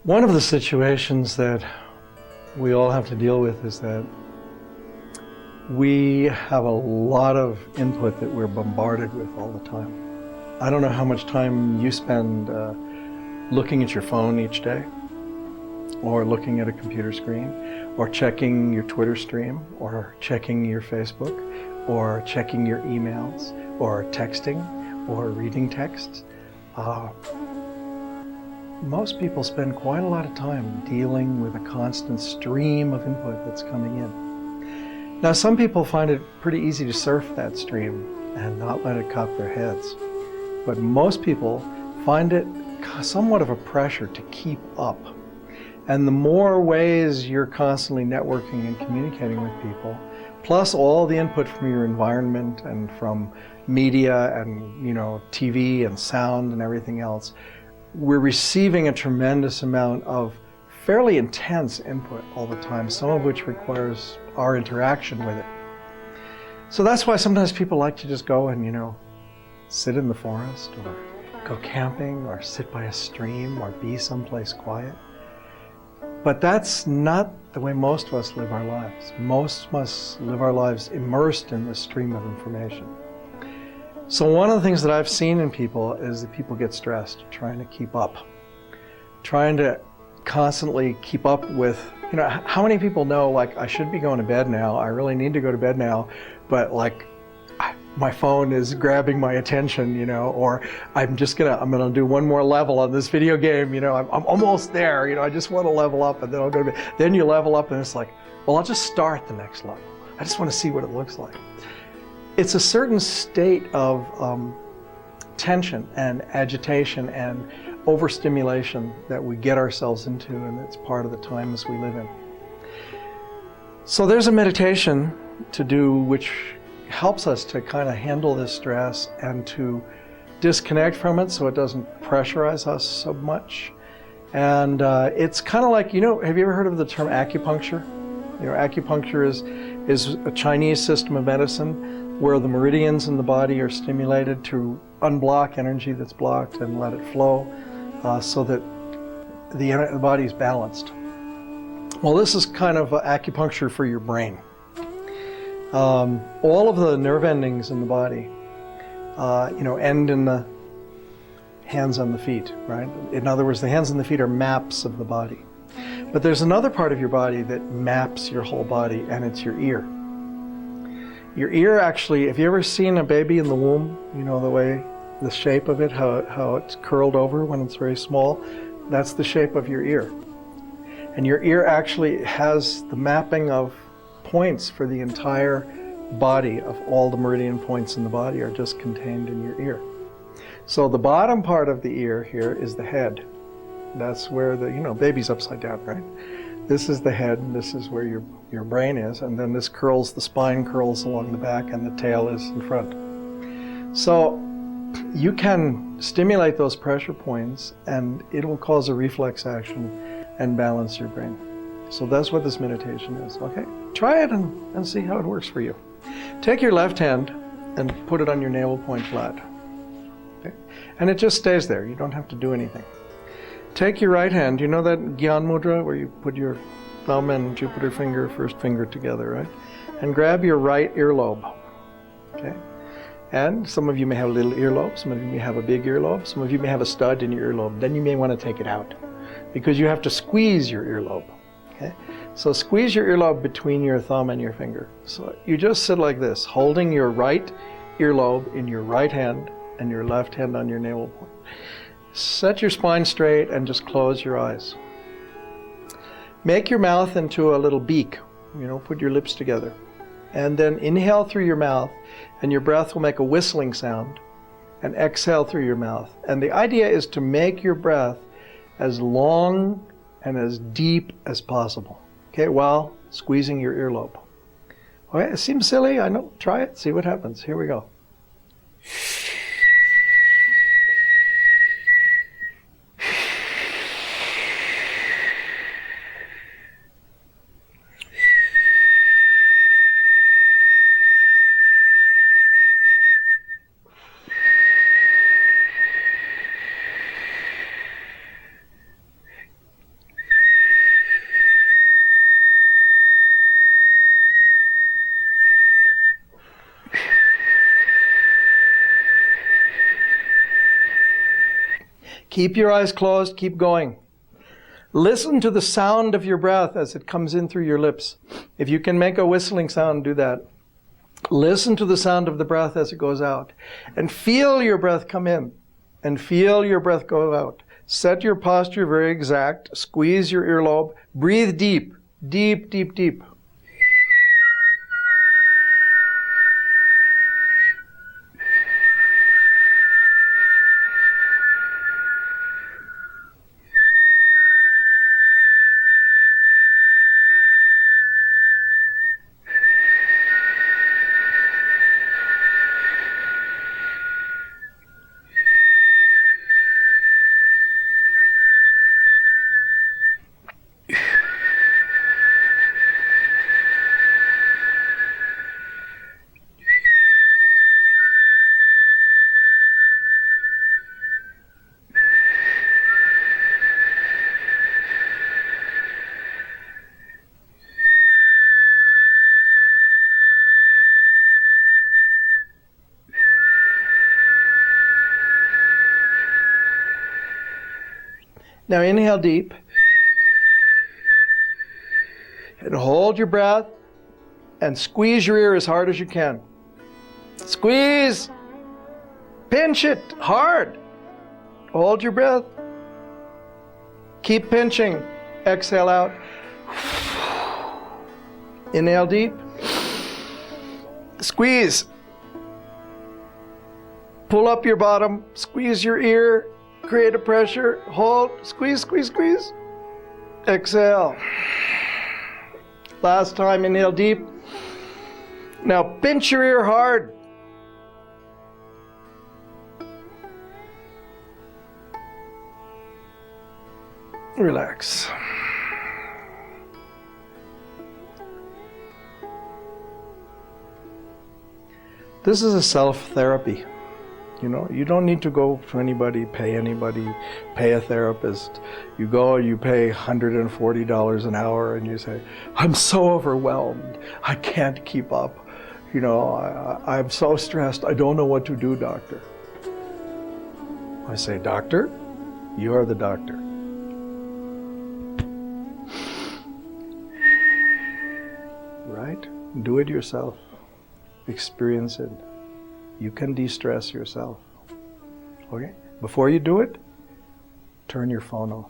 One of the situations that we all have to deal with is that we have a lot of input that we're bombarded with all the time. I don't know how much time you spend looking at your phone each day, or looking at a computer screen, or checking your Twitter stream, or checking your Facebook, or checking your emails, or texting, or reading texts. Most people spend quite a lot of time dealing with a constant stream of input that's coming in. Now, some people find it pretty easy to surf that stream and not let it cop their heads. But most people find it somewhat of a pressure to keep up. And the more ways you're constantly networking and communicating with people, plus all the input from your environment and from media and, TV and sound and everything else, we're receiving a tremendous amount of fairly intense input all the time, some of which requires our interaction with it. So that's why sometimes people like to just go and, sit in the forest, or go camping, or sit by a stream, or be someplace quiet. But that's not the way most of us live our lives. Most of us live our lives immersed in this stream of information. So one of the things that I've seen in people is that people get stressed trying to keep up. Trying to constantly keep up with, how many people know, I should be going to bed now, I really need to go to bed now, but my phone is grabbing my attention, or I'm gonna do one more level on this video game, I'm almost there, I just want to level up and then I'll go to bed. Then you level up and it's like, well, I'll just start the next level. I just want to see what it looks like. It's a certain state of tension and agitation and overstimulation that we get ourselves into, and it's part of the times we live in. So there's a meditation to do which helps us to kind of handle this stress and to disconnect from it so it doesn't pressurize us so much. And it's kind of like, have you ever heard of the term acupuncture? Acupuncture is a Chinese system of medicine where the meridians in the body are stimulated to unblock energy that's blocked and let it flow so that the body is balanced. Well, this is kind of acupuncture for your brain. All of the nerve endings in the body, end in the hands and the feet, right? In other words, the hands and the feet are maps of the body. But there's another part of your body that maps your whole body, and it's your ear. Your ear actually, have you ever seen a baby in the womb? The shape of it, how it's curled over when it's very small? That's the shape of your ear. And your ear actually has the mapping of points for the entire body. Of all the meridian points in the body are just contained in your ear. So the bottom part of the ear here is the head. That's where baby's upside down, right? This is the head, and this is where your brain is, and then the spine curls along the back, and the tail is in front. So you can stimulate those pressure points, and it will cause a reflex action and balance your brain. So that's what this meditation is. Okay, try it and see how it works for you. Take your left hand and put it on your navel point flat. Okay? And it just stays there. You don't have to do anything. Take your right hand, that Gyan Mudra where you put your thumb and Jupiter finger, first finger together, right? And grab your right earlobe, okay? And some of you may have a little earlobe, some of you may have a big earlobe, some of you may have a stud in your earlobe. Then you may want to take it out because you have to squeeze your earlobe, okay? So squeeze your earlobe between your thumb and your finger. So you just sit like this, holding your right earlobe in your right hand and your left hand on your navel point. Set your spine straight and just close your eyes. Make your mouth into a little beak, put your lips together. And then inhale through your mouth, and your breath will make a whistling sound. And exhale through your mouth. And the idea is to make your breath as long and as deep as possible, okay, while squeezing your earlobe. Okay, it seems silly, I know. Try it, see what happens. Here we go. Keep your eyes closed, keep going. Listen to the sound of your breath as it comes in through your lips. If you can make a whistling sound, do that. Listen to the sound of the breath as it goes out. And feel your breath come in. And feel your breath go out. Set your posture very exact. Squeeze your earlobe. Breathe deep, deep, deep, deep. Now inhale deep. And hold your breath and squeeze your ear as hard as you can. Squeeze. Pinch it hard. Hold your breath. Keep pinching. Exhale out. Inhale deep. Squeeze. Pull up your bottom. Squeeze your ear. Create a pressure. Hold. Squeeze, squeeze, squeeze. Exhale. Last time, inhale deep. Now pinch your ear hard. Relax. This is a self-therapy. You know, you don't need to go to anybody, pay a therapist. You go, you pay $140 an hour and you say, I'm so overwhelmed. I can't keep up. You know, I'm so stressed. I don't know what to do, doctor. I say, doctor, you are the doctor. Right? Do it yourself. Experience it. You can de-stress yourself. Okay? Before you do it, turn your phone off.